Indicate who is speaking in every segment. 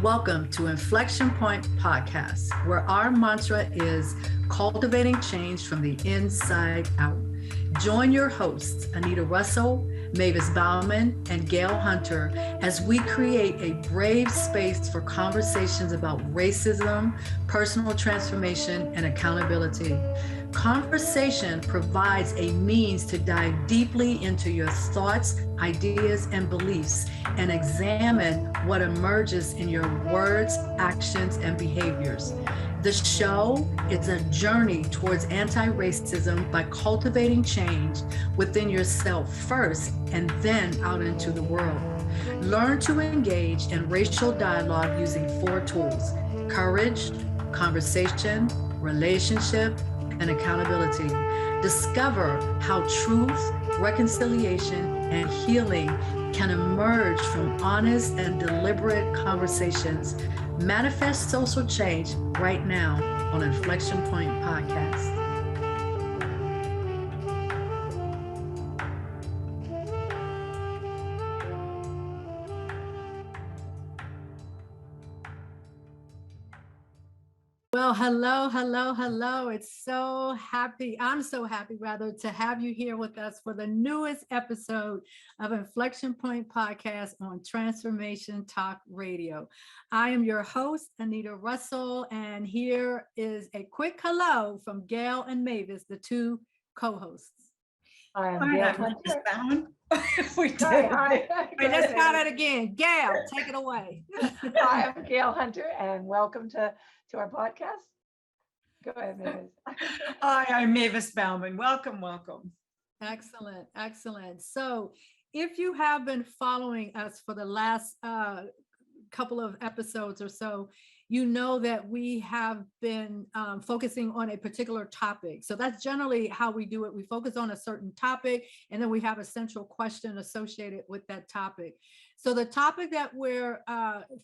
Speaker 1: Welcome to Inflection Point Podcast, where our mantra is cultivating change from the inside out. Join your hosts, Anita Russell, Mavis Bauman, and Gail Hunter, as we create a brave space for conversations about racism, personal transformation, and accountability. Conversation provides a means to dive deeply into your thoughts, ideas, and beliefs and examine what emerges in your words, actions, and behaviors. The show is a journey towards anti-racism by cultivating change within yourself first and then out into the world. Learn to engage in racial dialogue using 4 tools: courage, conversation, relationship, and accountability. Discover how truth, reconciliation, and healing can emerge from honest and deliberate conversations. Manifest social change right now on Inflection Point Podcast. Well, hello. I'm so happy rather to have you here with us for the newest episode of Inflection Point Podcast on Transformation Talk Radio. I am your host, Anita Russell, and here is a quick hello from Gail and Mavis, the 2 co-hosts.
Speaker 2: I am Gail Hunter.
Speaker 1: We did. Wait, let's try that again. Gail, take it away.
Speaker 2: Hi, I'm Gail Hunter, and welcome to our podcast. Go ahead, Mavis.
Speaker 3: Hi, I'm Mavis Bauman. Welcome.
Speaker 1: Excellent. So if you have been following us for the last couple of episodes or so, you know that we have been focusing on a particular topic. So that's generally how we do it. We focus on a certain topic, and then we have a central question associated with that topic. So the topic that we're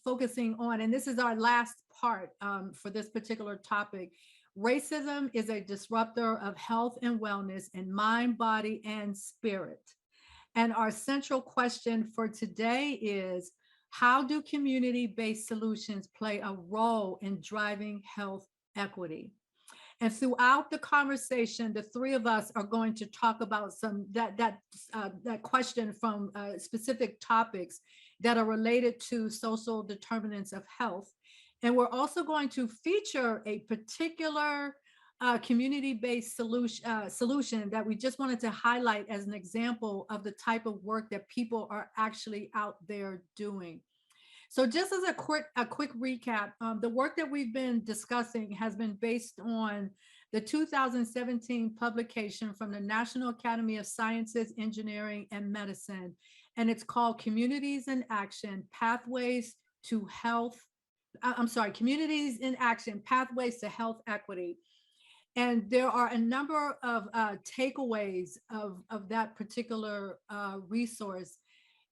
Speaker 1: focusing on, and this is our last part for this particular topic: racism is a disruptor of health and wellness in mind, body, and spirit. And our central question for today is, how do community-based solutions play a role in driving health equity? And throughout the conversation, the 3 of us are going to talk about that question from specific topics that are related to social determinants of health. And we're also going to feature a particular community-based solution that we just wanted to highlight as an example of the type of work that people are actually out there doing. So just as a quick recap, the work that we've been discussing has been based on the 2017 publication from the National Academy of Sciences, Engineering, and Medicine, and it's called Communities in Action, Pathways to Health Equity. And there are a number of takeaways of that particular resource.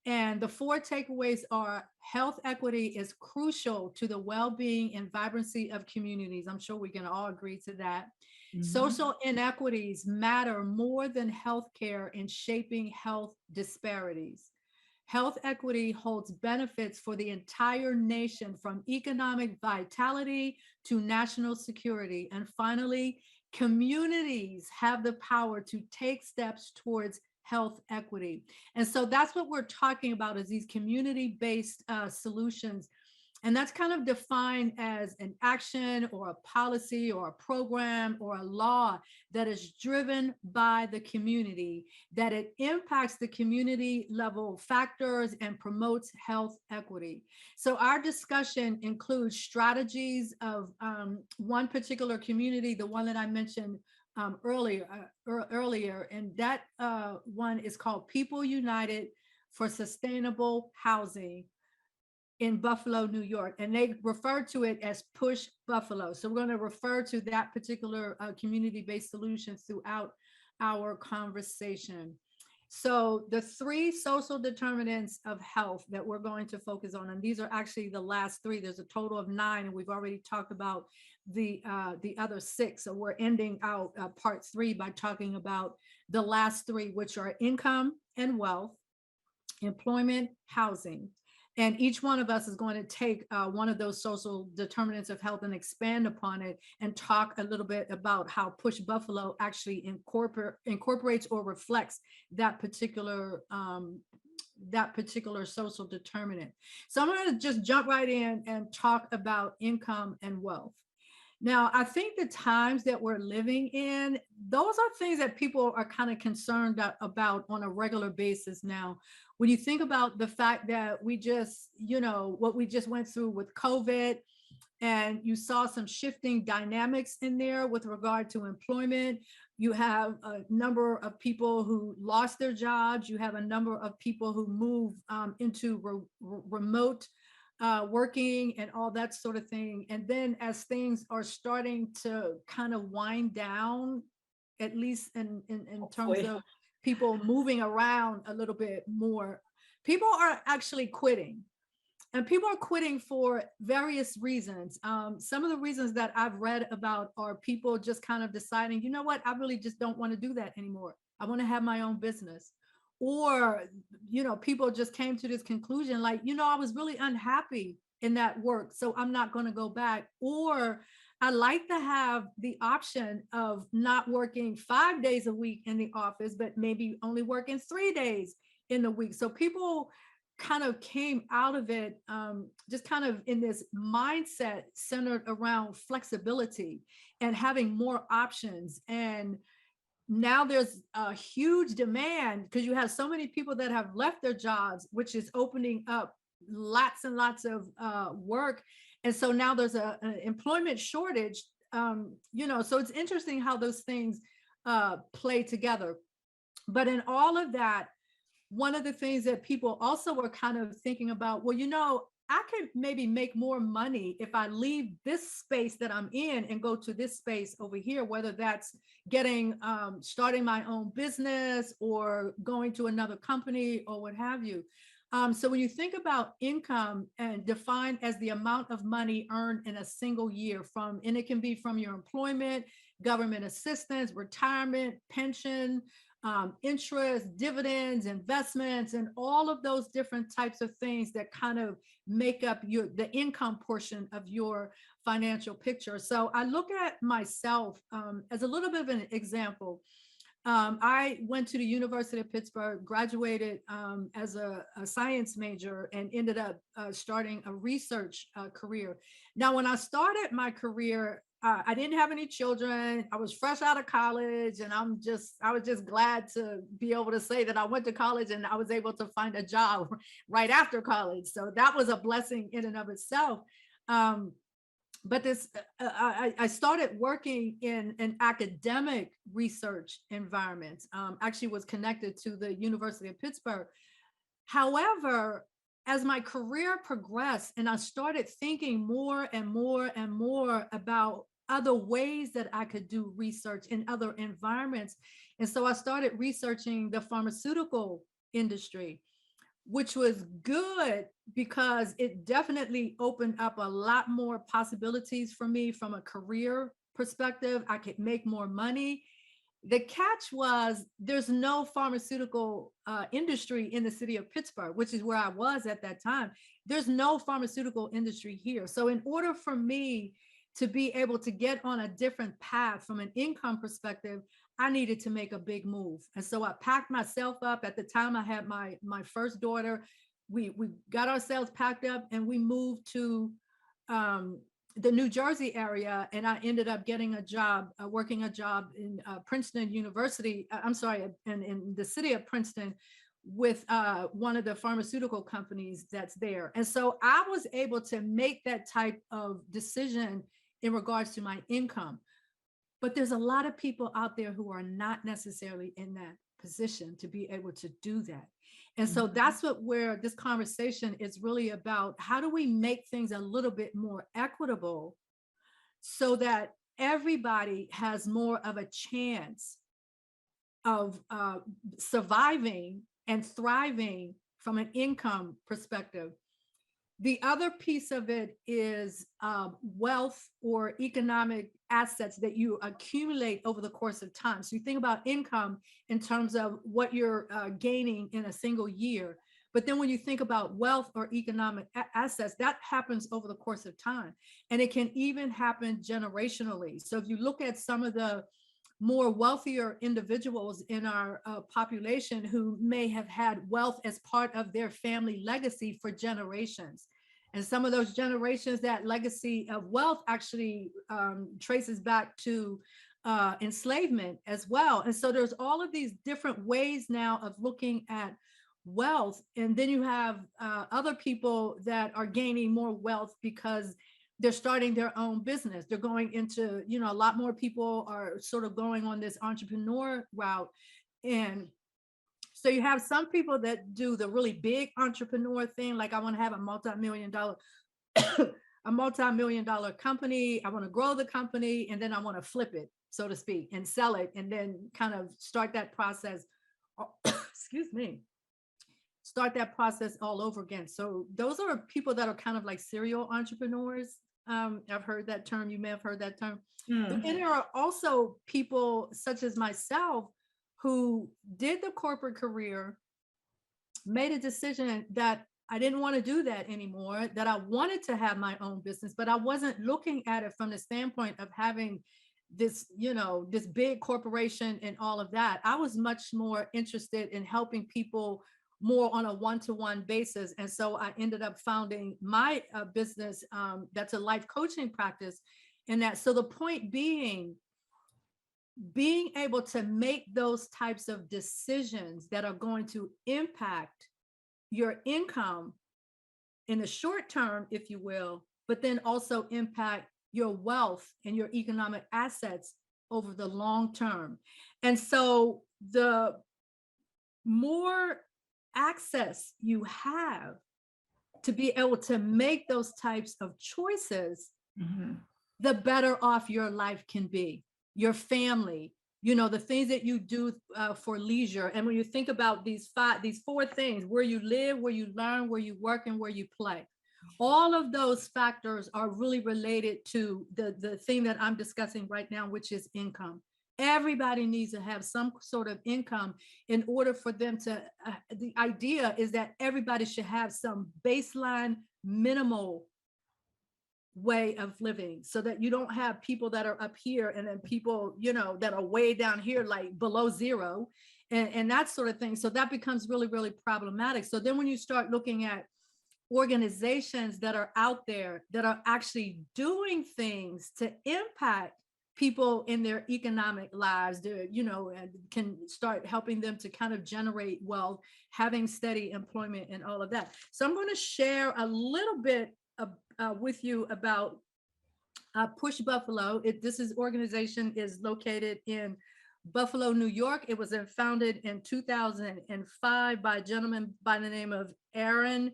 Speaker 1: And the 4 takeaways are: health equity is crucial to the well-being and vibrancy of communities. I'm sure we can all agree to that. Mm-hmm. Social inequities matter more than healthcare in shaping health disparities. Health equity holds benefits for the entire nation, from economic vitality to national security. And finally, communities have the power to take steps towards health equity. And so that's what we're talking about, is these community-based solutions. And that's kind of defined as an action or a policy or a program or a law that is driven by the community, that it impacts the community level factors and promotes health equity. So our discussion includes strategies of one particular community, the one that I mentioned earlier, and that one is called People United for Sustainable Housing in Buffalo, New York, and they refer to it as Push Buffalo. So we're going to refer to that particular community-based solution throughout our conversation. So the 3 social determinants of health that we're going to focus on, and these are actually the last 3. There's a total of 9, and we've already talked about the other 6. So we're ending out part 3 by talking about the last 3, which are income and wealth, employment, housing, And each one of us is going to take one of those social determinants of health and expand upon it and talk a little bit about how Push Buffalo actually incorporates or reflects that particular social determinant. So I'm going to just jump right in and talk about income and wealth. Now, I think the times that we're living in, those are things that people are kind of concerned about on a regular basis now. When you think about the fact that we just, what we just went through with COVID, and you saw some shifting dynamics in there with regard to employment. You have a number of people who lost their jobs. You have a number of people who move into remote working and all that sort of thing. And then as things are starting to kind of wind down, at least in terms of people moving around a little bit more, people are actually quitting. And people are quitting for various reasons. Some of the reasons that I've read about are people just kind of deciding, you know what, I really just don't want to do that anymore. I want to have my own business. Or, people just came to this conclusion like, I was really unhappy in that work, so I'm not going to go back. Or I like to have the option of not working 5 days a week in the office, but maybe only working 3 days in the week. So people kind of came out of it just kind of in this mindset centered around flexibility and having more options. And now there's a huge demand because you have so many people that have left their jobs, which is opening up lots and lots of work. And so now there's an employment shortage, so it's interesting how those things play together. But in all of that, one of the things that people also were kind of thinking about, well, I could maybe make more money if I leave this space that I'm in and go to this space over here, whether that's starting my own business or going to another company or what have you. So when you think about income and defined as the amount of money earned in a single year and it can be from your employment, government assistance, retirement, pension, interest, dividends, investments, and all of those different types of things that kind of make up the income portion of your financial picture. So I look at myself as a little bit of an example. I went to the University of Pittsburgh, graduated as a science major, and ended up starting a research career. Now, when I started my career, I didn't have any children. I was fresh out of college, and I was just glad to be able to say that I went to college and I was able to find a job right after college. So that was a blessing in and of itself. But I started working in an academic research environment. Actually was connected to the University of Pittsburgh. However, as my career progressed and I started thinking more and more and more about other ways that I could do research in other environments. And so I started researching the pharmaceutical industry, which was good because it definitely opened up a lot more possibilities for me from a career perspective. I could make more money. The catch was there's no pharmaceutical industry in the city of Pittsburgh, which is where I was at that time. There's no pharmaceutical industry here. So in order for me to be able to get on a different path from an income perspective, I needed to make a big move. And so I packed myself up. At the time I had my first daughter. We got ourselves packed up and we moved to the New Jersey area, and I ended up getting a job, working a job in Princeton University. In the city of Princeton with one of the pharmaceutical companies that's there. And so I was able to make that type of decision in regards to my income. But there's a lot of people out there who are not necessarily in that position to be able to do that. And so that's where this conversation is really about. How do we make things a little bit more equitable so that everybody has more of a chance of surviving and thriving from an income perspective? The other piece of it is wealth or economic assets that you accumulate over the course of time. So you think about income in terms of what you're gaining in a single year, But then when you think about wealth or economic assets, that happens over the course of time. And it can even happen generationally. So if you look at some of the more wealthier individuals in our population who may have had wealth as part of their family legacy for generations. And some of those generations, that legacy of wealth actually traces back to enslavement as well. And so there's all of these different ways now of looking at wealth. And then you have other people that are gaining more wealth because they're starting their own business. They're going into, a lot more people are sort of going on this entrepreneur route. And so you have some people that do the really big entrepreneur thing, like I want to have a multi-million dollar company. I want to grow the company, and then I want to flip it, so to speak, and sell it, and then kind of start that process. Excuse me. Start that process all over again. So those are people that are kind of like serial entrepreneurs. I've heard that term. You may have heard that term. But then there are also people such as myself who did the corporate career, made a decision that I didn't want to do that anymore, that I wanted to have my own business, but I wasn't looking at it from the standpoint of having this, this big corporation and all of that. I was much more interested in helping people more on a one-to-one basis. And so I ended up founding my business that's a life coaching practice. And that, so the point being able to make those types of decisions that are going to impact your income in the short term, if you will, but then also impact your wealth and your economic assets over the long term. And so the more access you have to be able to make those types of choices, the better off your life can be, your family, the things that you do for leisure. And when you think about these four things, where you live, where you learn, where you work, and where you play, all of those factors are really related to the thing that I'm discussing right now, which is income. Everybody needs to have some sort of income in order for them to, the idea is that everybody should have some baseline minimal way of living, so that you don't have people that are up here and then people, that are way down here, like below zero, and that sort of thing. So that becomes really, really problematic. So then when you start looking at organizations that are out there that are actually doing things to impact people in their economic lives, and can start helping them to kind of generate wealth, having steady employment and all of that. So I'm going to share a little bit with you about Push Buffalo. This organization is located in Buffalo, New York. It was founded in 2005 by a gentleman by the name of Aaron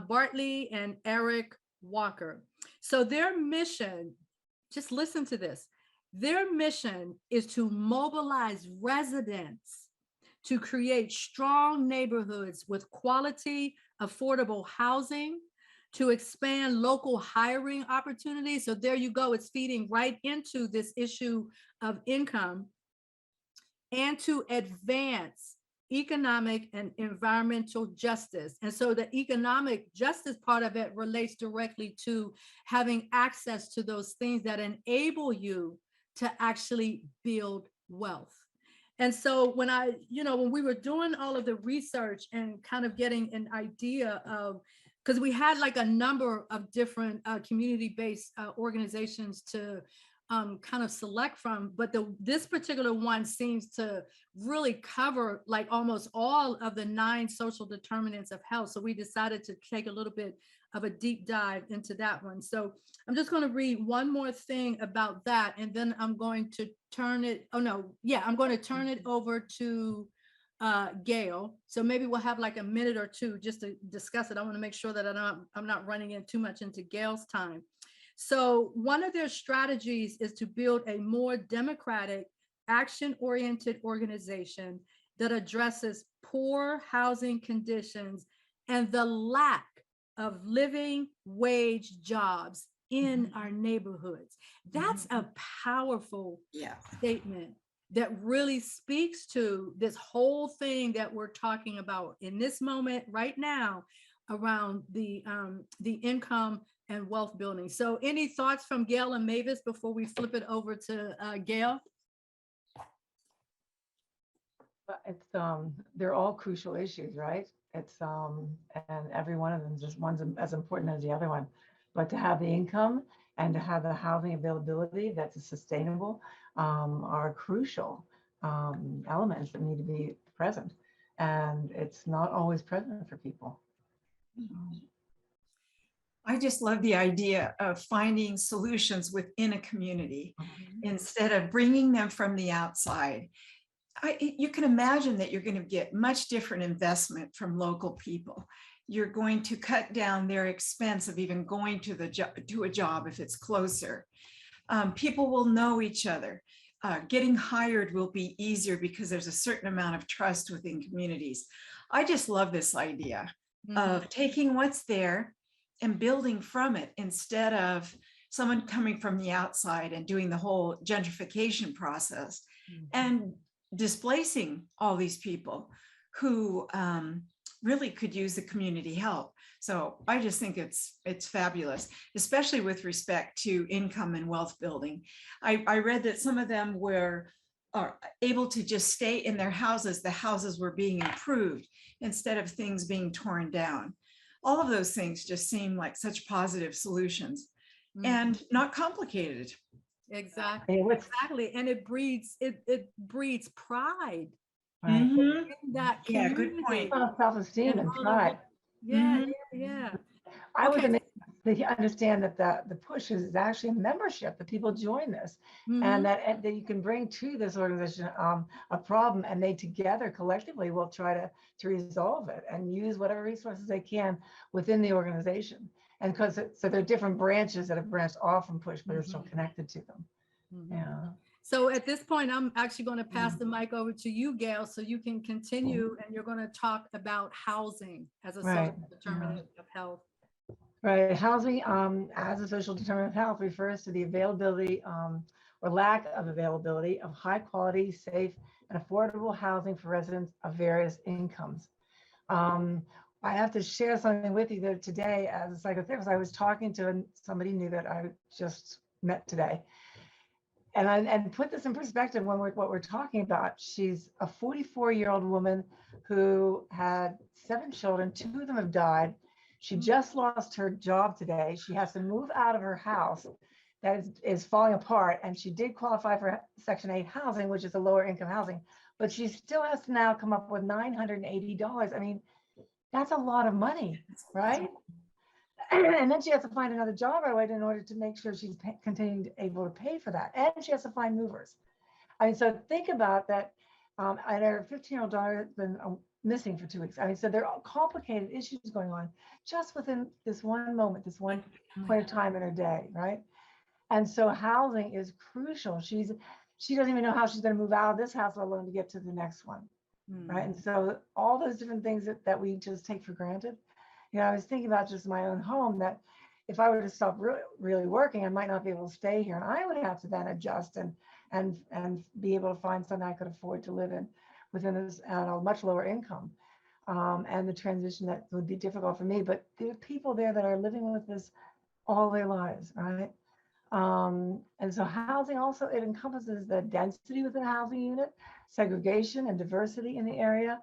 Speaker 1: Bartley and Eric Walker. So their mission, just listen to this, their mission is to mobilize residents to create strong neighborhoods with quality, affordable housing, to expand local hiring opportunities. So there you go, it's feeding right into this issue of income, and to advance economic and environmental justice. And so the economic justice part of it relates directly to having access to those things that enable you to actually build wealth. And so when when we were doing all of the research and kind of getting an idea of, because we had like a number of different community-based organizations to kind of select from, but this particular one seems to really cover like almost all of the 9 social determinants of health. So we decided to take a little bit of a deep dive into that one. So I'm just going to read one more thing about that, and then I'm going to turn it, I'm going to turn it over to Gail. So maybe we'll have like a minute or two just to discuss it. I want to make sure that I'm not running in too much into Gail's time. So one of their strategies is to build a more democratic, action-oriented organization that addresses poor housing conditions and the lack of living wage jobs in our neighborhoods. That's a powerful statement. that really speaks to this whole thing that we're talking about in this moment right now around the income and wealth building. So any thoughts from Gail and Mavis before we flip it over to Gail?
Speaker 2: It's they're all crucial issues, right? It's and every one of them, just one's as important as the other one. But to have the income and to have the housing availability that's sustainable are crucial elements that need to be present, and it's not always present for people.
Speaker 3: I just love the idea of finding solutions within a community instead of bringing them from the outside. You can imagine that you're going to get much different investment from local people. You're going to cut down their expense of even going to a job if it's closer. People will know each other. Getting hired will be easier because there's a certain amount of trust within communities. I just love this idea of taking what's there and building from it instead of someone coming from the outside and doing the whole gentrification process and displacing all these people who really could use the community help. So I just think it's fabulous, especially with respect to income and wealth building. I read that some of them are able to just stay in their houses. The houses were being improved instead of things being torn down. All of those things just seem like such positive solutions and not complicated.
Speaker 1: Exactly. Exactly. And it breeds pride.
Speaker 2: Right.
Speaker 1: In that
Speaker 3: Yeah,
Speaker 1: community.
Speaker 3: good point.
Speaker 2: Self-esteem and pride.
Speaker 1: Yeah, yeah.
Speaker 2: I was amazed to understand that the push is actually membership, that people join this, and that you can bring to this organization a problem, and they together collectively will try to resolve it and use whatever resources they can within the organization. And so there are different branches that have branched off from push, but are still connected to them. Yeah.
Speaker 1: So at this point, I'm actually going to pass the mic over to you, Gail, so you can continue, and you're going to talk about housing as a social determinant of health.
Speaker 2: Right. Housing as a social determinant of health refers to the availability or lack of availability of high quality, safe, and affordable housing for residents of various incomes. I have to share something with you that today, as a psychotherapist, I was talking to somebody new that I just met today. And put this in perspective when what we're talking about. She's a 44-year-old woman who had 7 children. 2 of them have died. She just lost her job today. She has to move out of her house that is falling apart. And she did qualify for Section 8 housing, which is a lower income housing, but she still has to now come up with $980. I mean, that's a lot of money, right? And then she has to find another job right away in order to make sure she's continuing able to pay for that. And she has to find movers. I mean, so think about that. And her 15-year-old daughter has been missing for 2 weeks. I mean, so there are complicated issues going on just within this one moment, this one point of time in her day, right? And so housing is crucial. She doesn't even know how she's going to move out of this house, let alone to get to the next one, right? And so all those different things that we just take for granted. You know, I was thinking about just my own home, that if I were to stop really working, I might not be able to stay here, and I would have to then adjust and be able to find something I could afford to live in within this a much lower income, and the transition that would be difficult for me. But there are people there that are living with this all their lives, right? And so housing also, it encompasses the density within a housing unit, segregation and diversity in the area,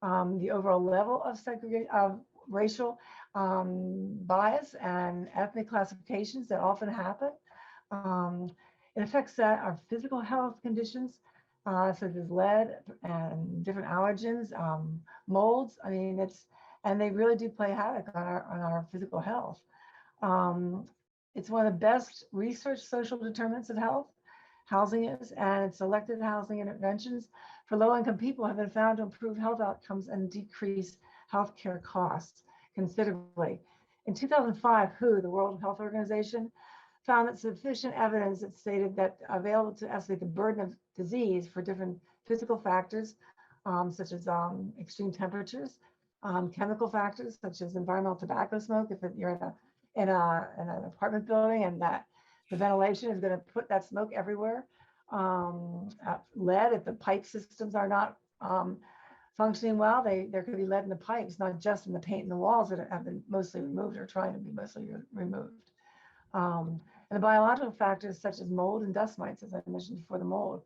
Speaker 2: the overall level of segregation, of racial bias and ethnic classifications that often happen. It affects our physical health conditions, such as lead and different allergens, molds. I mean, and they really do play havoc on our physical health. It's one of the best researched social determinants of health, housing is, and selected housing interventions for low-income people have been found to improve health outcomes and decrease healthcare costs considerably. In 2005, WHO, the World Health Organization, found that sufficient evidence that stated that available to estimate the burden of disease for different physical factors, such as extreme temperatures, chemical factors such as environmental tobacco smoke, if you're in an apartment building and that the ventilation is going to put that smoke everywhere, Lead, if the pipe systems are not functioning well, there could be lead in the pipes, not just in the paint and the walls that have been mostly removed or trying to be mostly removed. And the biological factors such as mold and dust mites, as I mentioned before, the mold.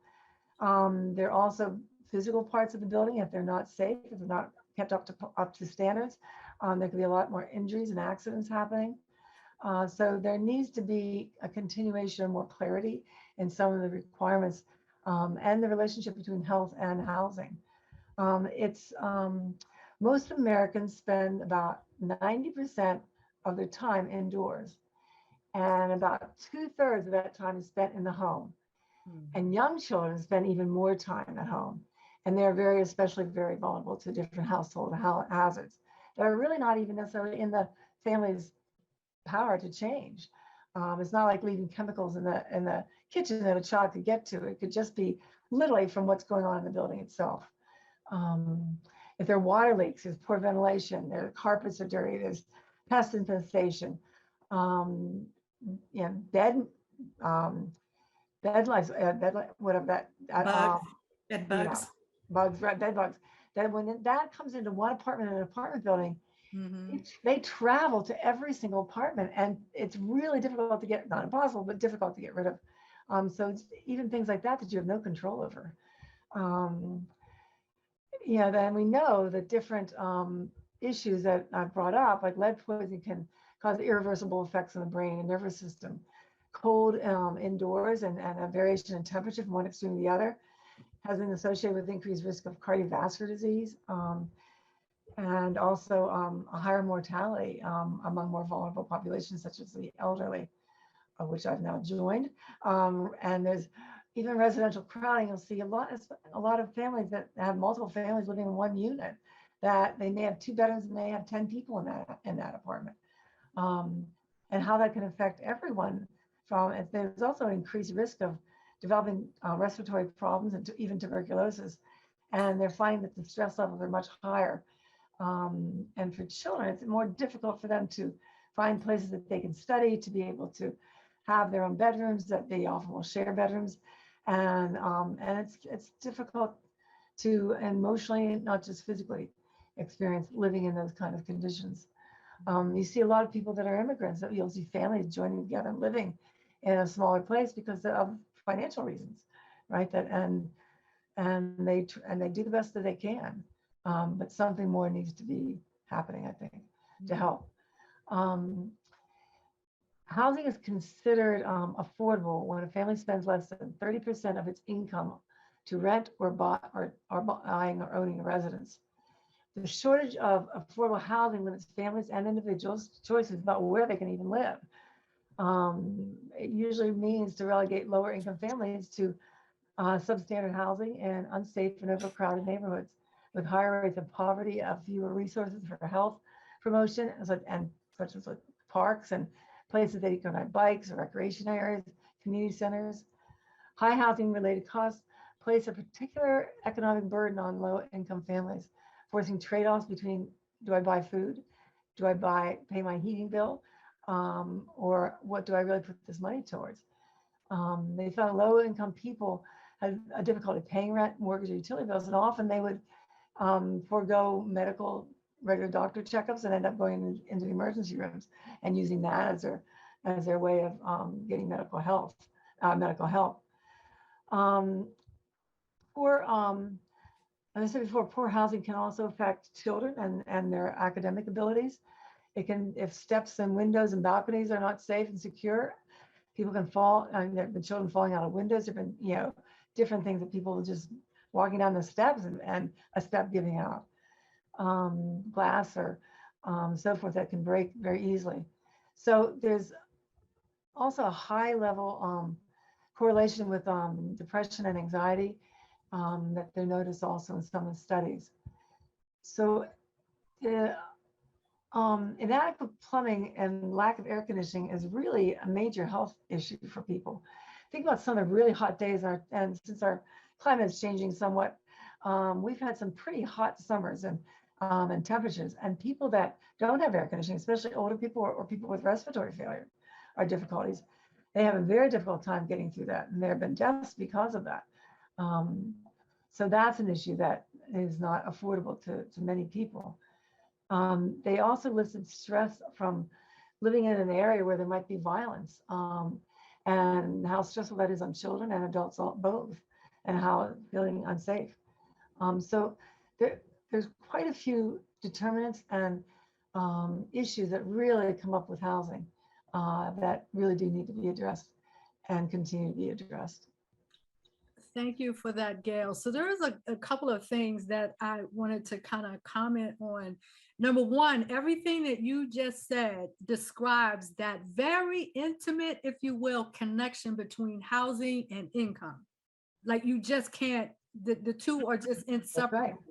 Speaker 2: There are also physical parts of the building. If they're not safe, if they're not kept up to standards, there could be a lot more injuries and accidents happening. So there needs to be a continuation of more clarity in some of the requirements and the relationship between health and housing. Most Americans spend about 90% of their time indoors, and about 2/3 of that time is spent in the home. And young children spend even more time at home, and they're especially very vulnerable to different household hazards that are really not even necessarily in the family's power to change. It's not like leaving chemicals in the kitchen that a child could get to. It could just be literally from what's going on in the building itself. If there are water leaks, there's poor ventilation, their carpets are dirty, there's pest infestation, bed lice, whatever that,
Speaker 3: Bed bugs.
Speaker 2: Bugs, right, bed bugs. That when that comes into one apartment in an apartment building, they travel to every single apartment, and it's really difficult to get, not impossible, but difficult to get rid of. So it's even things like that you have no control over. Then we know that different issues that I've brought up, like lead poisoning, can cause irreversible effects on the brain and nervous system. Cold indoors and a variation in temperature from one extreme to the other has been associated with increased risk of cardiovascular disease and also a higher mortality among more vulnerable populations, such as the elderly, of which I've now joined. And there's even residential crowding. You'll see a lot of families that have multiple families living in one unit, that they may have 2 bedrooms and they have 10 people in that apartment. And how that can affect everyone. There's also an increased risk of developing respiratory problems and even tuberculosis. And they're finding that the stress levels are much higher. And for children, it's more difficult for them to find places that they can study, to be able to have their own bedrooms, that they often will share bedrooms. And it's difficult to emotionally, not just physically, experience living in those kind of conditions. You see a lot of people that are immigrants, that you'll see families joining together and living in a smaller place because of financial reasons, right? And they do the best that they can, but something more needs to be happening, I think, to help. Housing is considered affordable when a family spends less than 30% of its income to rent or buying or owning a residence. The shortage of affordable housing limits families and individuals' choices about where they can even live. It usually means to relegate lower income families to substandard housing in unsafe and overcrowded neighborhoods with higher rates of poverty, fewer resources for health promotion, such as parks and places that you can ride bikes or recreation areas, community centers. High housing related costs place a particular economic burden on low income families, forcing trade-offs between, do I buy food? Do I pay my heating bill? Or what do I really put this money towards? They found low income people had a difficulty paying rent, mortgage, or utility bills, and often they would forego regular doctor checkups and end up going into the emergency rooms and using that as their way of getting medical help. As I said before, poor housing can also affect children and their academic abilities. It can, if steps and windows and balconies are not safe and secure, people can fall. There have been children falling out of windows. There have been, different things that people just walking down the steps and a step giving out. Glass or so forth that can break very easily. So there's also a high level correlation with depression and anxiety that they noticed also in some of the studies. So inadequate plumbing and lack of air conditioning is really a major health issue for people. Think about some of the really hot days, and since our climate is changing somewhat, we've had some pretty hot summers and temperatures, and people that don't have air conditioning, especially older people or people with respiratory failure, are difficulties. they have a very difficult time getting through that. And there have been deaths because of that. So that's an issue that is not affordable to many people. They also listed stress from living in an area where there might be violence, and how stressful that is on children and adults both, and how feeling unsafe. So there's quite a few determinants and issues that really come up with housing that really do need to be addressed and continue to be addressed.
Speaker 1: Thank you for that, Gail. So there is a couple of things that I wanted to kind of comment on. Number one, everything that you just said describes that very intimate, if you will, connection between housing and income. Like you just can't, the two are just inseparable,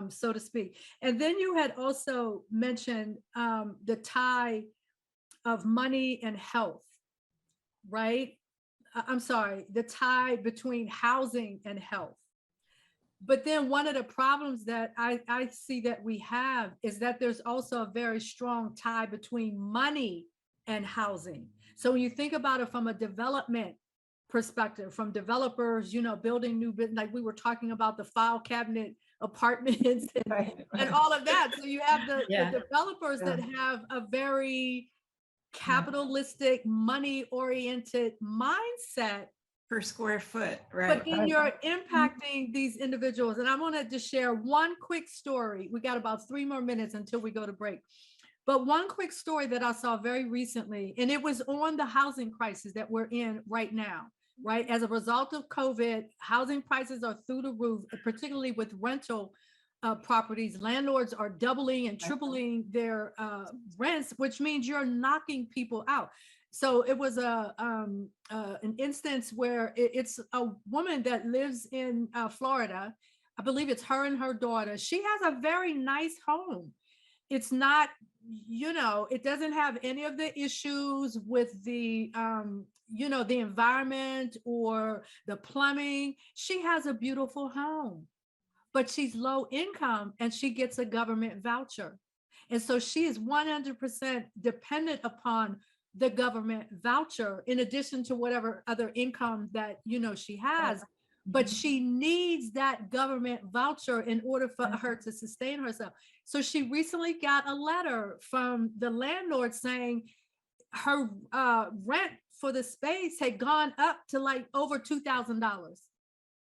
Speaker 1: so to speak. And then you had also mentioned the tie of money and health, right? I'm sorry, the tie between housing and health. But then one of the problems that I see that we have is that there's also a very strong tie between money and housing. So when you think about it from a development perspective, from developers, building new business, like we were talking about the file cabinet apartments and all of that. So you have the developers that have a very capitalistic, money-oriented mindset
Speaker 3: per square foot, right?
Speaker 1: But then you're impacting these individuals. And I want to just share one quick story. We got about 3 more minutes until we go to break. But one quick story that I saw very recently, and it was on the housing crisis that we're in right now, right? As a result of COVID, housing prices are through the roof, particularly with rental properties. Landlords are doubling and tripling their rents, which means you're knocking people out. So it was an instance where it's a woman that lives in Florida. I believe it's her and her daughter. She has a very nice home. It's not, it doesn't have any of the issues with the, the environment or the plumbing. She has a beautiful home, but she's low income and she gets a government voucher. And so she is 100% dependent upon the government voucher, in addition to whatever other income that, she has. But she needs that government voucher in order for her to sustain herself. So she recently got a letter from the landlord saying her rent for the space had gone up to like over $2,000,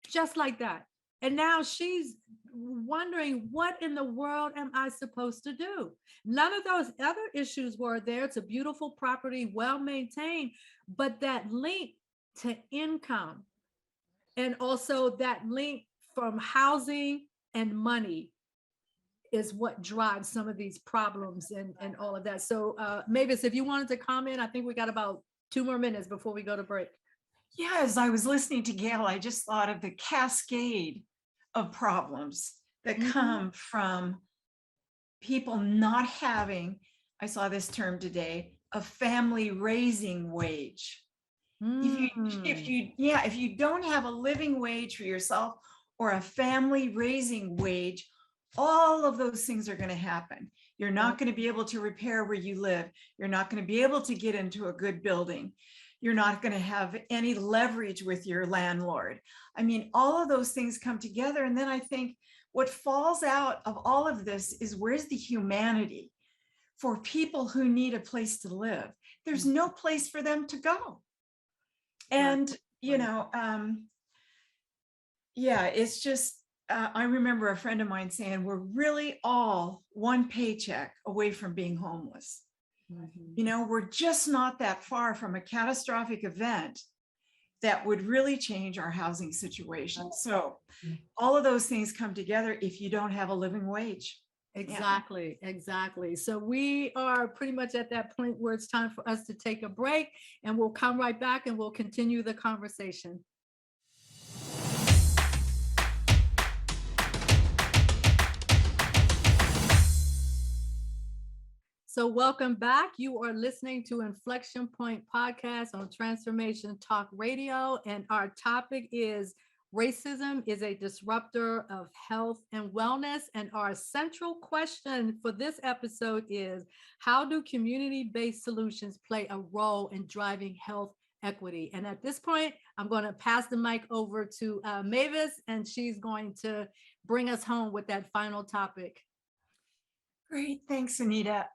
Speaker 1: just like that. And now she's wondering, what in the world am I supposed to do? None of those other issues were there. It's a beautiful property, well maintained, but that link to income and also that link from housing and money is what drives some of these problems and all of that. So Mavis, if you wanted to comment, I think we got about 2 more minutes before we go to break.
Speaker 3: Yeah, as I was listening to Gail, I just thought of the cascade of problems that come from people not having, I saw this term today, a family raising wage. If you don't have a living wage for yourself or a family raising wage, all of those things are going to happen. You're not going to be able to repair where you live. You're not going to be able to get into a good building. You're not going to have any leverage with your landlord. I mean, all of those things come together. And then I think what falls out of all of this is, where's the humanity for people who need a place to live? There's no place for them to go. And, it's just, I remember a friend of mine saying, we're really all one paycheck away from being homeless. We're just not that far from a catastrophic event that would really change our housing situation. So all of those things come together if you don't have a living wage.
Speaker 1: Exactly. So we are pretty much at that point where it's time for us to take a break, and we'll come right back and we'll continue the conversation. So welcome back. You are listening to Inflection Point podcast on Transformation Talk Radio, and our topic is racism is a disruptor of health and wellness. And our central question for this episode is, how do community-based solutions play a role in driving health equity. And at this point, I'm going to pass the mic over to Mavis, and she's going to bring us home with that final topic.
Speaker 3: Great, thanks, Anita.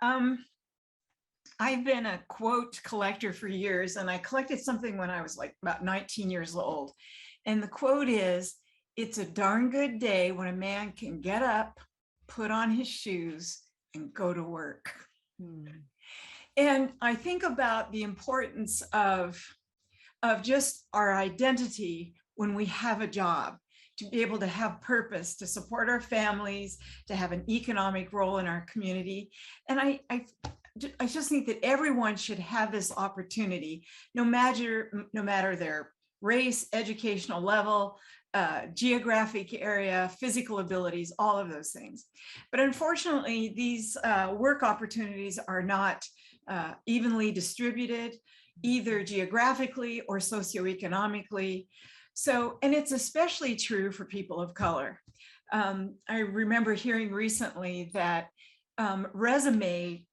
Speaker 3: I've been a quote collector for years, and I collected something when I was like about 19 years old. And the quote is, "It's a darn good day when a man can get up, put on his shoes, and go to work." And I think about the importance of just our identity when we have a job, to be able to have purpose, to support our families, to have an economic role in our community. And I just think that everyone should have this opportunity, no matter their race, educational level, geographic area, physical abilities, all of those things. But unfortunately, these work opportunities are not evenly distributed, either geographically or socioeconomically. So, and it's especially true for people of color. I remember hearing recently that resume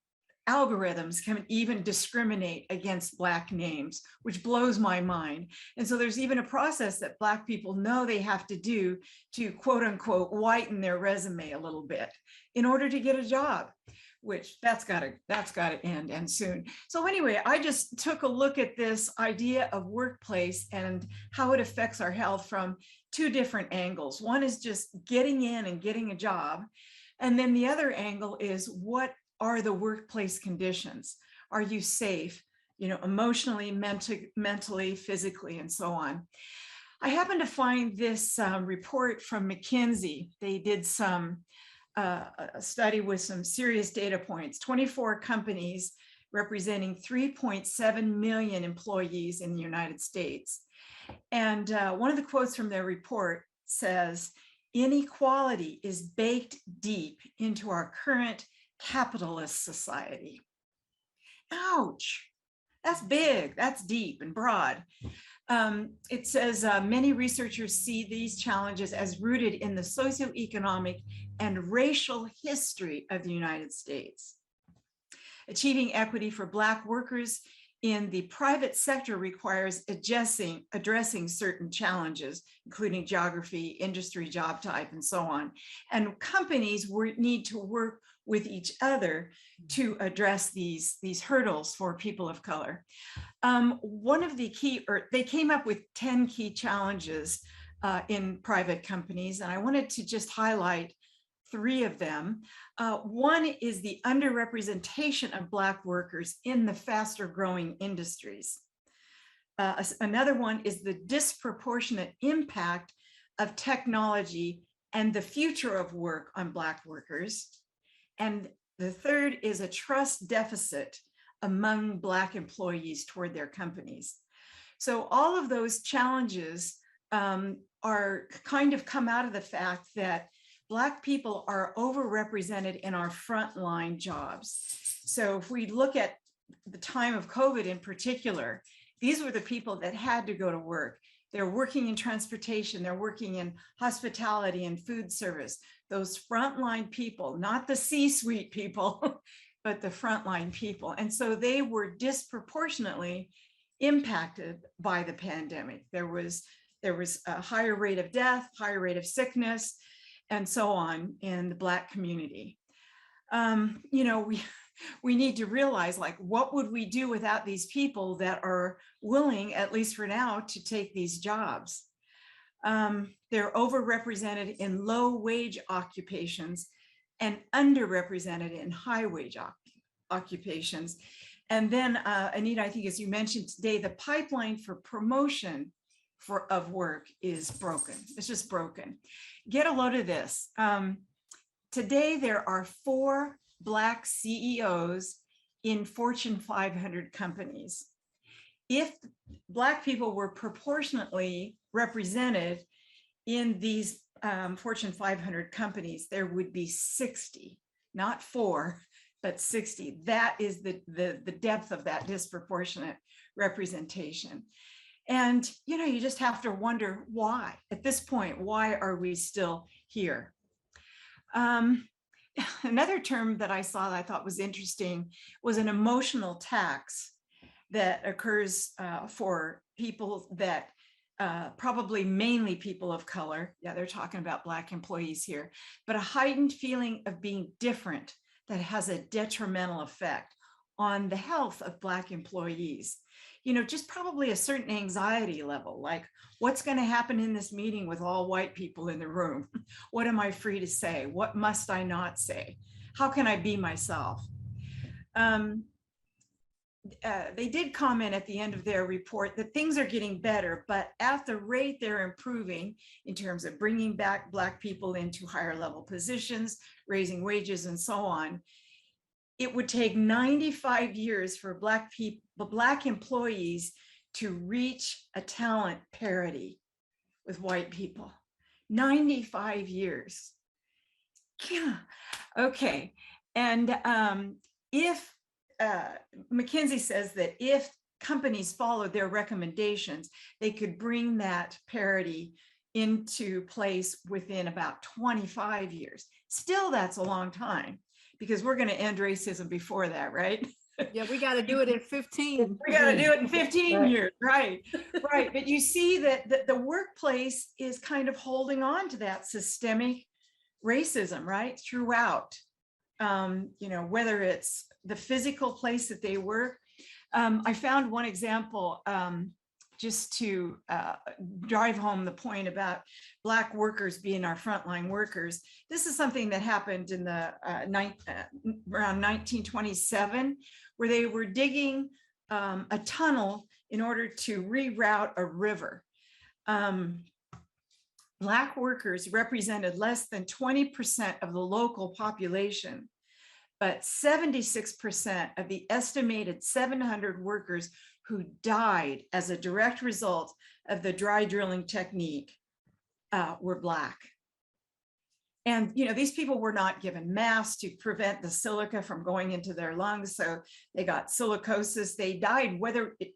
Speaker 3: algorithms can even discriminate against Black names, which blows my mind. And so there's even a process that Black people know they have to do to quote unquote whiten their resume a little bit in order to get a job, which that's gotta end, and soon. So anyway, I just took a look at this idea of workplace and how it affects our health from two different angles. One is just getting in and getting a job. And then the other angle is, what are the workplace conditions? Are you safe, emotionally, mentally, physically, and so on? I happened to find this report from McKinsey. They did a study with some serious data points, 24 companies representing 3.7 million employees in the United States. And one of the quotes from their report says, "Inequality is baked deep into our current capitalist society." Ouch, that's big, that's deep and broad. It says many researchers see these challenges as rooted in the socioeconomic and racial history of the United States. Achieving equity for Black workers in the private sector requires addressing certain challenges, including geography, industry, job type, and so on. And companies need to work with each other to address these hurdles for people of color. One of the they came up with 10 key challenges in private companies, and I wanted to just highlight 3 of them. One is the underrepresentation of Black workers in the faster growing industries. Another one is the disproportionate impact of technology and the future of work on Black workers. And the third is a trust deficit among Black employees toward their companies. So all of those challenges are kind of come out of the fact that Black people are overrepresented in our frontline jobs. So if we look at the time of COVID in particular, these were the people that had to go to work. They're working in transportation, they're working in hospitality and food service. Those frontline people, not the C-suite people, but the frontline people. And so they were disproportionately impacted by the pandemic. There was a higher rate of death, higher rate of sickness, and so on in the Black community. We need to realize, like, what would we do without these people that are willing, at least for now, to take these jobs? They're overrepresented in low wage occupations and underrepresented in high wage occupations. And then, Anita, I think as you mentioned today, the pipeline for promotion of work is broken. It's just broken. Get a load of this. Today, there are 4 Black CEOs in Fortune 500 companies. If Black people were proportionately represented in these Fortune 500 companies, there would be 60, not 4, but 60. That is the depth of that disproportionate representation. And, you just have to wonder why. At this point, why are we still here? Another term that I saw that I thought was interesting was an emotional tax. that occurs for people that probably mainly people of color. Yeah, they're talking about Black employees here, but a heightened feeling of being different that has a detrimental effect on the health of Black employees. You know, just probably a certain anxiety level, like what's going to happen in this meeting with all white people in the room? What am I free to say? What must I not say? How can I be myself? They did comment at the end of their report that things are getting better, but at the rate they're improving in terms of bringing back Black people into higher level positions, raising wages and so on, it would take 95 years for Black employees to reach a talent parity with white people. 95 years. Yeah. Okay. And if McKinsey says that if companies followed their recommendations, they could bring that parity into place within about 25 years. Still, that's a long time, because we're going to end racism before that, right?
Speaker 1: Yeah, we got to do it in 15.
Speaker 3: We got to do it in 15
Speaker 2: Right.
Speaker 3: years, right? Right. But you see that the workplace is kind of holding on to that systemic racism, right? Throughout, you know, whether it's the physical place that they work. I found one example just to drive home the point about Black workers being our frontline workers. This is something that happened in the around 1927, where they were digging a tunnel in order to reroute a river. Black workers represented less than 20% of the local population, but 76% of the estimated 700 workers who died as a direct result of the dry drilling technique were Black. And, you know, these people were not given masks to prevent the silica from going into their lungs. So they got silicosis. They died,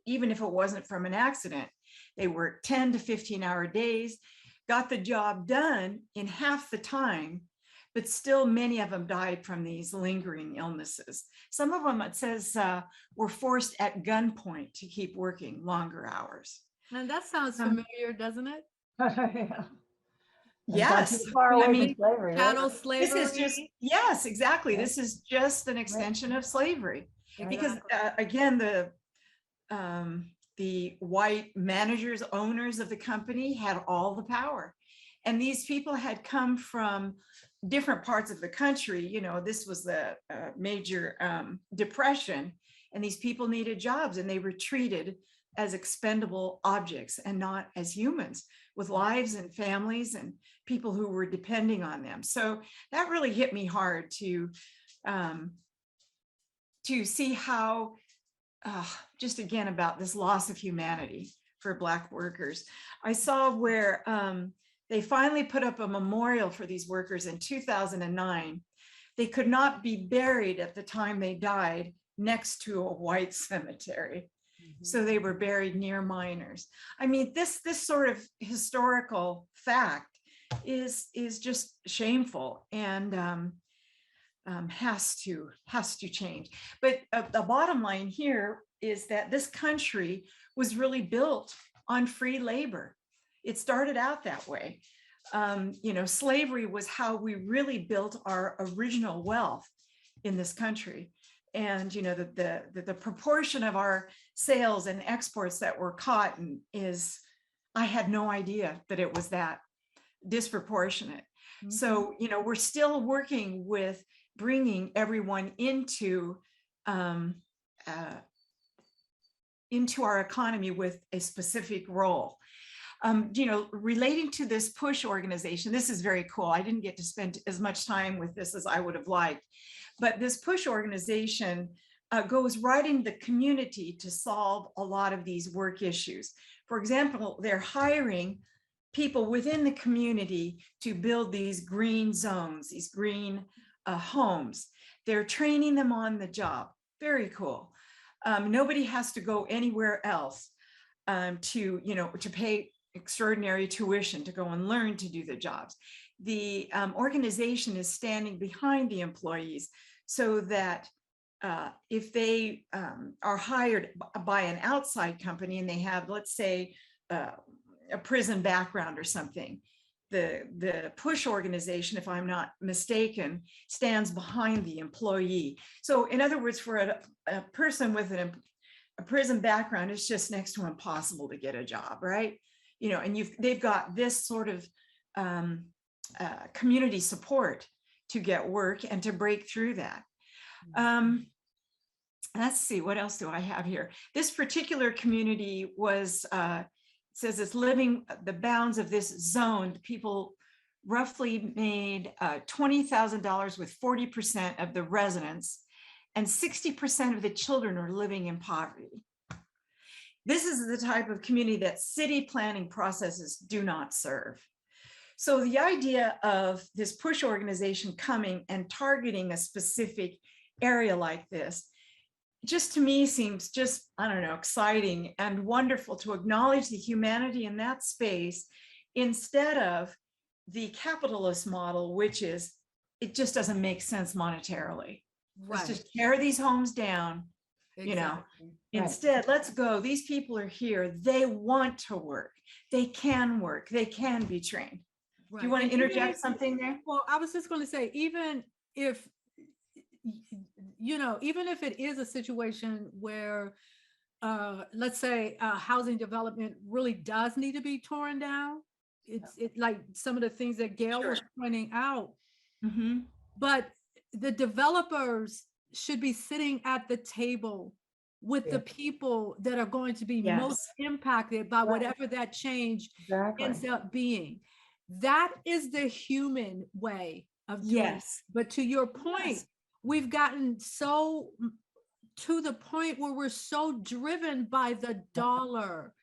Speaker 3: even if it wasn't from an accident. They worked 10 to 15-hour days, got the job done in half the time, but still many of them died from these lingering illnesses. Some of them, it says, were forced at gunpoint to keep working longer hours.
Speaker 1: And that sounds familiar, doesn't it?
Speaker 2: Yeah.
Speaker 3: Yes.
Speaker 2: Far away
Speaker 3: I mean,
Speaker 2: from slavery, right?
Speaker 1: Chattel slavery.
Speaker 3: This is just, yes, exactly.
Speaker 2: Right.
Speaker 3: This is just an extension of slavery. Because
Speaker 1: Exactly.
Speaker 3: again, the white managers, owners of the company had all the power. And these people had come from different parts of the country. You know, this was the major depression, and these people needed jobs, and they were treated as expendable objects and not as humans with lives and families and people who were depending on them. So that really hit me hard to see how, just again, about this loss of humanity for Black workers. I saw where they finally put up a memorial for these workers in 2009. They could not be buried at the time they died next to a white cemetery. So they were buried near miners. I mean, this sort of historical fact is just shameful and has to change. But the bottom line here is that this country was really built on free labor. It started out that way. You know, slavery was how we really built our original wealth in this country. And, you know, the proportion of our sales and exports that were cotton is, I had no idea that it was that disproportionate. Mm-hmm. So, you know, we're still working with bringing everyone into our economy with a specific role. You know, relating to this push organization, this is very cool. I didn't get to spend as much time with this as I would have liked, but this push organization goes right in the community to solve a lot of these work issues. For example, they're hiring people within the community to build these green zones, these green homes. They're training them on the job. Very cool. Nobody has to go anywhere else to pay extraordinary tuition to go and learn to do the jobs. The organization is standing behind the employees so that if they are hired by an outside company and they have, let's say, a prison background or something, the push organization, if I'm not mistaken, stands behind the employee. So in other words, for a person with a prison background, it's just next to impossible to get a job, right? You know, and they've got this sort of community support to get work and to break through that. Let's see, what else do I have here? This particular community was, says it's living the bounds of this zone. People roughly made $20,000 with 40% of the residents, and 60% of the children are living in poverty. This is the type of community that city planning processes do not serve. So the idea of this push organization coming and targeting a specific area like this, just to me seems just, I don't know, exciting and wonderful to acknowledge the humanity in that space instead of the capitalist model, which is, it just doesn't make sense monetarily. Let's just tear these homes down, you know. Instead, let's go. These people are here. They want to work. They can work. They can be trained. Do you want to interject something there?
Speaker 1: Well, I was just going to say, even if, you know, even if it is a situation where, let's say, housing development really does need to be torn down, it's like some of the things that Gail was pointing out, but the developers should be sitting at the table with the people that are going to be most impacted by whatever that change ends up being. That is the human way of doing it. But to your point, we've gotten so to the point where we're so driven by the dollar.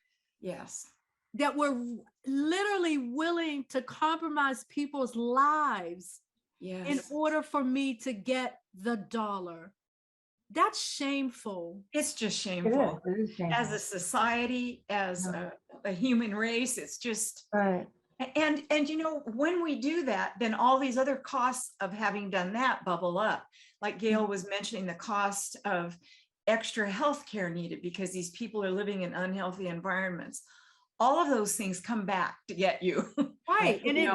Speaker 1: That we're literally willing to compromise people's lives in order for me to get the dollar. That's shameful.
Speaker 3: It's just shameful.
Speaker 2: It is shameful.
Speaker 3: As a society, as a human race, it's just, and you know, when we do that, then all these other costs of having done that bubble up. Like Gail was mentioning, the cost of extra health care needed because these people are living in unhealthy environments. All of those things come back to get you.
Speaker 1: Right. And it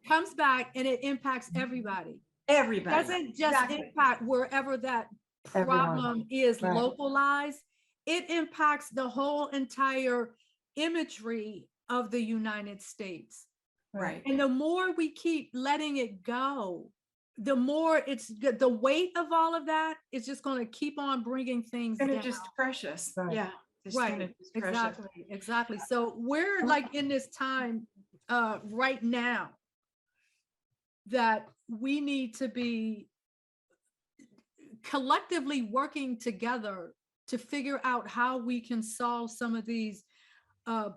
Speaker 1: comes back and it impacts everybody.
Speaker 3: Everybody.
Speaker 1: It doesn't just impact wherever that problem is localized. It impacts the whole entire imagery of the United States.
Speaker 3: Right.
Speaker 1: And the more we keep letting it go, the more it's the weight of all of that is just going to keep on bringing things down.
Speaker 3: And it's just precious. Yeah.
Speaker 1: Right. Exactly. So we're like in this time right now that we need to be collectively working together to figure out how we can solve some of these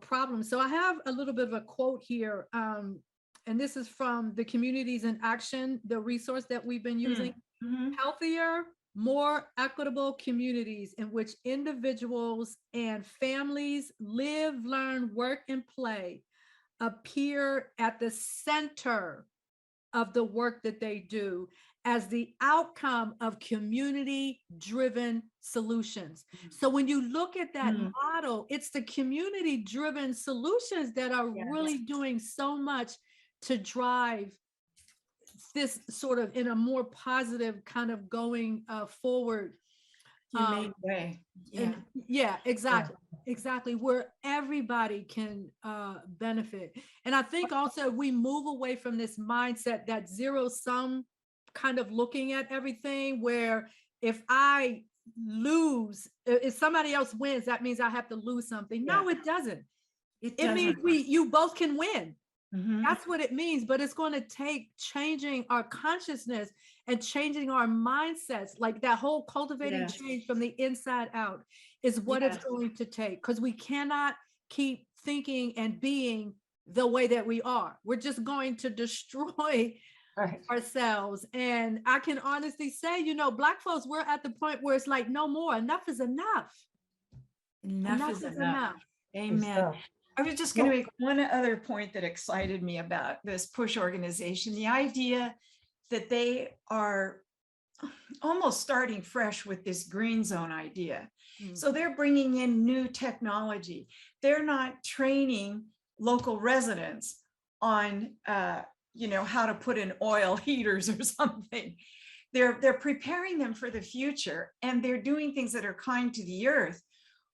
Speaker 1: problems. So I have a little bit of a quote here, and this is from the Communities in Action, the resource that we've been using. Healthier, more equitable communities in which individuals and families live, learn, work, and play appear at the center of the work that they do as the outcome of community-driven solutions. So when you look at that model, it's the community-driven solutions that are really doing so much to drive this sort of in a more positive kind of going forward.
Speaker 3: Humane way.
Speaker 1: Exactly, where everybody can benefit. And I think also we move away from this mindset that zero sum kind of looking at everything, where if I lose, if somebody else wins, that means I have to lose something. No, it doesn't. It means you both can win. That's what it means, but it's going to take changing our consciousness and changing our mindsets. Like that whole cultivating change from the inside out is what it's going to take, because we cannot keep thinking and being the way that we are. We're just going to destroy ourselves. And I can honestly say, you know, Black folks, we're at the point where it's like, no more, enough is enough. Enough is enough.
Speaker 3: Amen. I was just going to make one other point that excited me about this push organization, the idea that they are almost starting fresh with this green zone idea.
Speaker 1: Mm.
Speaker 3: So they're bringing in new technology. They're not training local residents on, how to put in oil heaters or something. They're preparing them for the future, and they're doing things that are kind to the earth,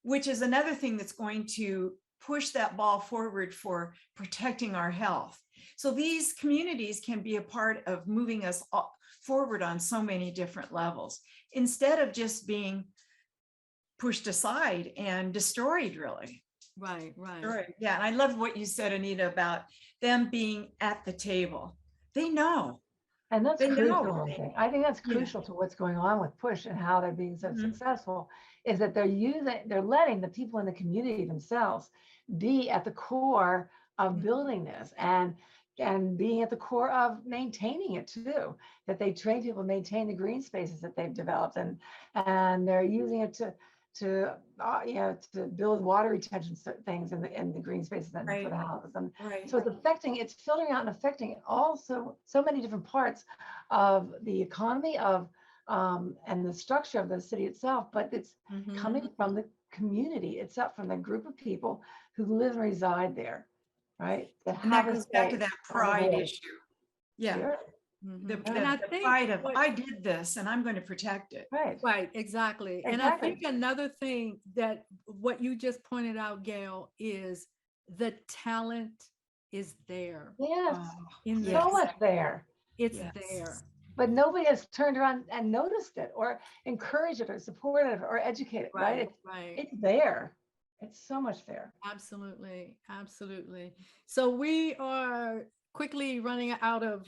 Speaker 3: which is another thing that's going to push that ball forward for protecting our health. So these communities can be a part of moving us forward on so many different levels, instead of just being pushed aside and destroyed, really.
Speaker 1: Right, right.
Speaker 3: Right. Yeah. And I love what you said, Anita, about them being at the table. They know.
Speaker 2: And that's
Speaker 3: They
Speaker 2: crucial,
Speaker 3: know.
Speaker 2: I think. I think that's
Speaker 3: Yeah.
Speaker 2: crucial to what's going on with Push and how they're being so
Speaker 3: Mhm.
Speaker 2: successful, is that they're letting the people in the community themselves be at the core of
Speaker 3: Mhm.
Speaker 2: building this, and being at the core of maintaining it too. That they train people to maintain the green spaces that they've developed, and they're using it to build water retention things in the green spaces and for
Speaker 3: Right.
Speaker 2: the houses. And
Speaker 3: Right.
Speaker 2: so it's filtering out and affecting also so many different parts of the economy and the structure of the city itself, but it's
Speaker 3: Mhm.
Speaker 2: coming from the community itself, from the group of people who live and reside there, right?
Speaker 3: And that goes back to that pride issue. Yeah.
Speaker 2: Sure.
Speaker 3: The
Speaker 1: And I think
Speaker 3: pride of, I did this and I'm going to protect it.
Speaker 2: Right.
Speaker 1: right, exactly. And I think another thing that what you just pointed out, Gail, is the talent is there.
Speaker 2: Yes.
Speaker 1: In the
Speaker 2: So much there.
Speaker 1: It's
Speaker 3: Yes.
Speaker 1: there.
Speaker 2: But nobody has turned around and noticed it or encouraged it or supported it or educated it, right?
Speaker 1: Right.
Speaker 2: It's there. It's so much there.
Speaker 1: Absolutely. Absolutely. So we are quickly running out of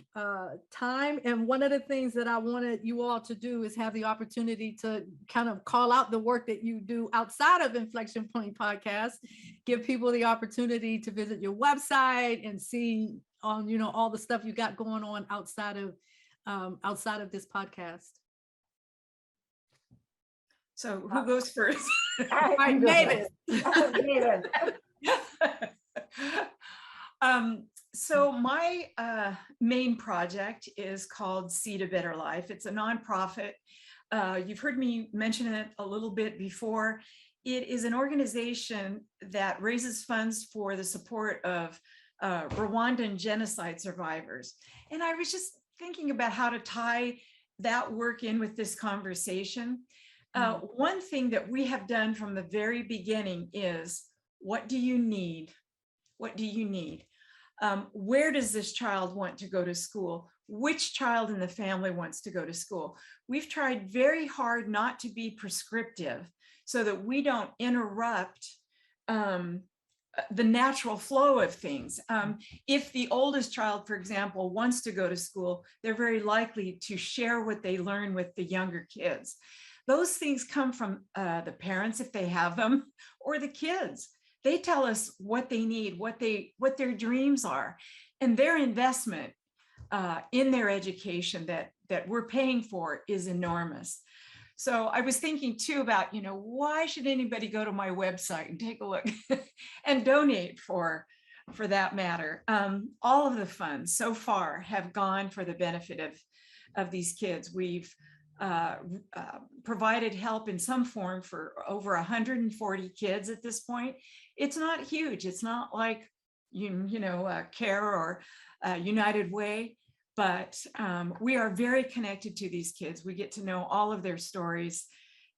Speaker 1: time. And one of the things that I wanted you all to do is have the opportunity to kind of call out the work that you do outside of Inflection Point Podcast, give people the opportunity to visit your website and see all the stuff you got going on outside of this podcast.
Speaker 3: So who goes first?
Speaker 1: Right, Mavis.
Speaker 2: Mavis.
Speaker 3: So my main project is called Seed a Better Life. It's a nonprofit. You've heard me mention it a little bit before. It is an organization that raises funds for the support of Rwandan genocide survivors. And I was just thinking about how to tie that work in with this conversation. One thing that we have done from the very beginning is, what do you need? What do you need? Where does this child want to go to school? Which child in the family wants to go to school? We've tried very hard not to be prescriptive so that we don't interrupt the natural flow of things. If the oldest child, for example, wants to go to school, they're very likely to share what they learn with the younger kids. Those things come from the parents, if they have them, or the kids. They tell us what they need, what their dreams are, and their investment in their education that we're paying for is enormous. So I was thinking too about, why should anybody go to my website and take a look and donate for that matter? All of the funds so far have gone for the benefit of these kids. We've provided help in some form for over 140 kids at this point. It's not huge. It's not like, CARE or United Way, but we are very connected to these kids. We get to know all of their stories,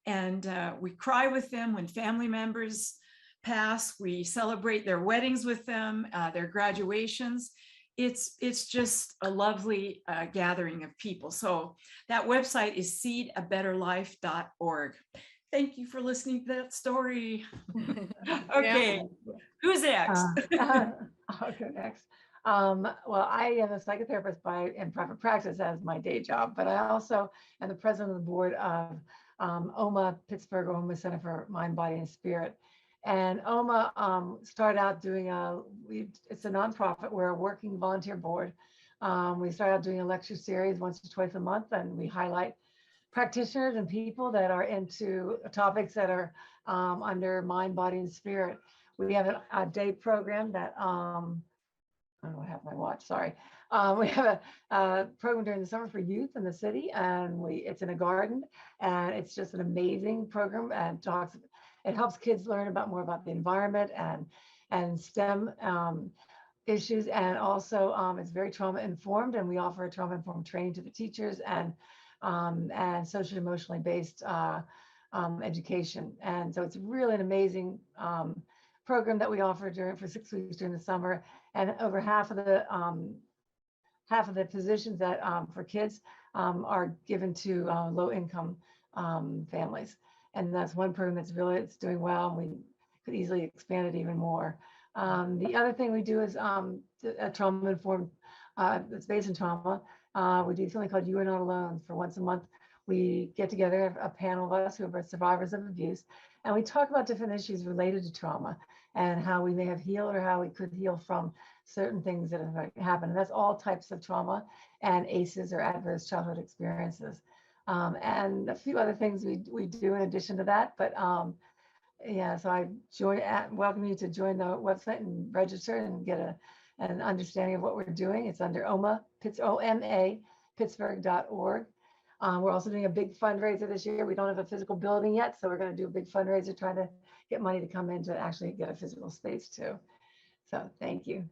Speaker 3: and we cry with them when family members pass. We celebrate their weddings with them, their graduations. It's just a lovely gathering of people. So that website is seedabetterlife.org. Thank you for listening to that story. Okay, who's next?
Speaker 2: I'll go next. Well, I am a psychotherapist in private practice as my day job, but I also am the president of the board of OMA, Pittsburgh OMA Center for Mind, Body, and Spirit. And OMA started out doing it's a nonprofit. We're a working volunteer board. We started out doing a lecture series once or twice a month, and we highlight practitioners and people that are into topics that are under mind, body, and spirit. We have a day program that I don't know what have my watch, sorry. We have a program during the summer for youth in the city, and it's in a garden, and it's just an amazing program, and it helps kids learn more about the environment and STEM issues, and also it's very trauma informed, and we offer a trauma informed training to the teachers and social emotionally based education. And so it's really an amazing program that we offer for 6 weeks during the summer, and over half of the positions that for kids are given to low income families. And that's one program it's doing well, and we could easily expand it even more. The other thing we do is a trauma informed, it's based in trauma. We do something called You Are Not Alone. For once a month, we get together, a panel of us who are survivors of abuse, and we talk about different issues related to trauma and how we may have healed or how we could heal from certain things that have happened. And that's all types of trauma and ACEs, or adverse childhood experiences. And a few other things we do in addition to that, but yeah, so I welcome you to join the website and register and get an understanding of what we're doing. It's under OMA Pittsburgh.org. We're also doing a big fundraiser this year. We don't have a physical building yet, so we're going to do a big fundraiser trying to get money to come in to actually get a physical space too. So thank you.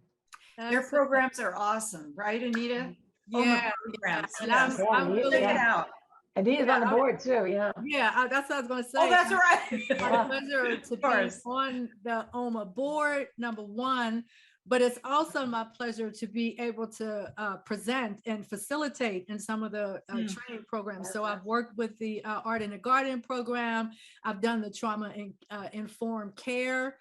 Speaker 3: Their programs are awesome, right, Anita?
Speaker 1: Yeah,
Speaker 3: programs.
Speaker 1: and
Speaker 3: Yes.
Speaker 1: I'm really
Speaker 3: Check it out.
Speaker 2: Anita's on the board too, yeah.
Speaker 1: Yeah, that's what I was going to say.
Speaker 3: Oh, that's right.
Speaker 1: It's a pleasure to be on the OMA board, number one, but it's also my pleasure to be able to present and facilitate in some of the training programs. So I've worked with the Art in the Garden program. I've done the trauma informed care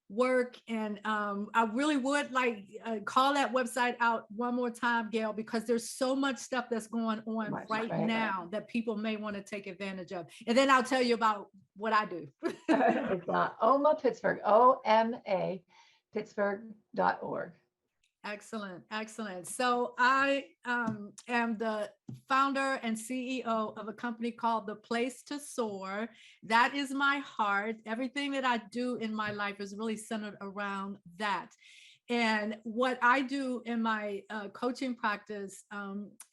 Speaker 1: work, and I really would like call that website out one more time, Gail, because there's so much stuff that's going on right now that people may want to take advantage of. And then I'll tell you about what I do.
Speaker 2: It's OMA Pittsburgh, OMA Pittsburgh.org.
Speaker 1: Excellent, excellent. So I am the founder and CEO of a company called The Place to Soar. That is my heart. Everything that I do in my life is really centered around that. And what I do in my coaching practice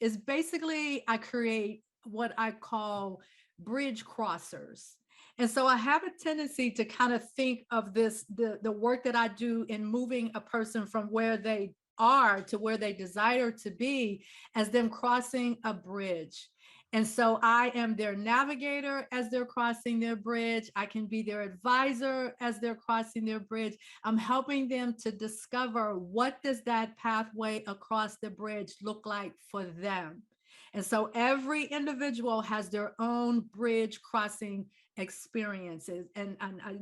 Speaker 1: is basically I create what I call bridge crossers. And so I have a tendency to kind of think of the work that I do in moving a person from where they are to where they desire to be as them crossing a bridge. And so I am their navigator as they're crossing their bridge. I can be their advisor as they're crossing their bridge. I'm helping them to discover what does that pathway across the bridge look like for them. And so every individual has their own bridge crossing experiences, and I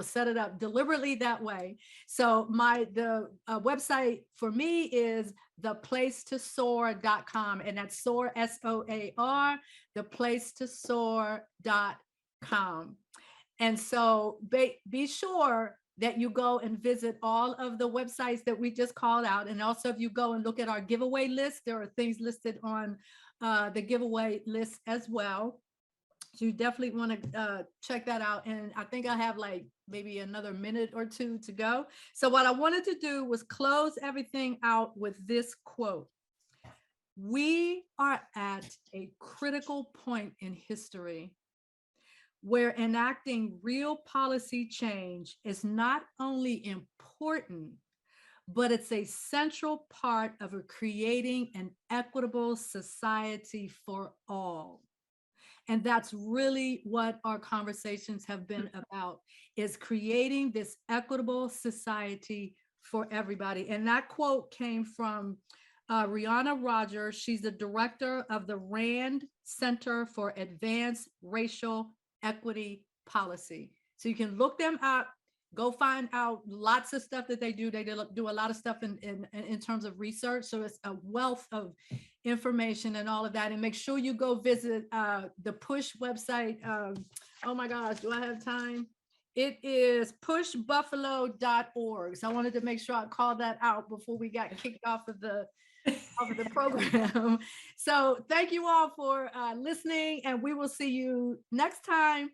Speaker 1: set it up deliberately that way. So the website for me is theplacetosoar.com, and that's soar, SOAR, theplacetosoar.com. And so be sure that you go and visit all of the websites that we just called out. And also if you go and look at our giveaway list, there are things listed on the giveaway list as well. So you definitely want to check that out. And I think I have like maybe another minute or two to go. So what I wanted to do was close everything out with this quote. We are at a critical point in history where enacting real policy change is not only important, but it's a central part of creating an equitable society for all. And that's really what our conversations have been about, is creating this equitable society for everybody. And that quote came from Rihanna Rogers. She's the director of the RAND Center for Advanced Racial Equity Policy. So you can look them up, go find out lots of stuff that they do. They do a lot of stuff in terms of research. So it's a wealth of information and all of that. And make sure you go visit the PUSH website. Oh my gosh, do I have time? It is pushbuffalo.org. So I wanted to make sure I called that out before we got kicked off of the program. So thank you all for listening, and we will see you next time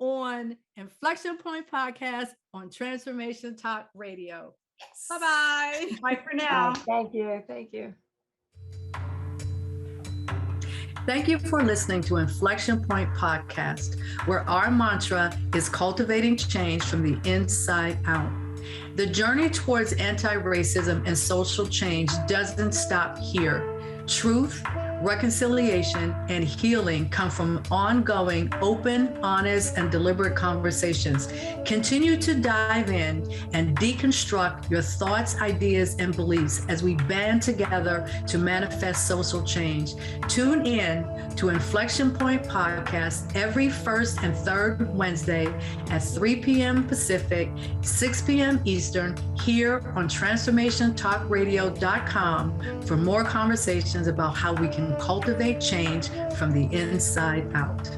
Speaker 1: on Inflection Point Podcast on Transformation Talk Radio. Bye-bye.
Speaker 3: Bye for now.
Speaker 2: Thank you. Thank you.
Speaker 1: Thank you for listening to Inflection Point Podcast, where our mantra is cultivating change from the inside out. The journey towards anti-racism and social change doesn't stop here. Truth, reconciliation, and healing come from ongoing, open, honest, and deliberate conversations. Continue to dive in and deconstruct your thoughts, ideas, and beliefs as we band together to manifest social change. Tune in to Inflection Point Podcast every first and third Wednesday at 3 p.m. Pacific, 6 p.m. Eastern, here on TransformationTalkRadio.com for more conversations about how we can cultivate change from the inside out.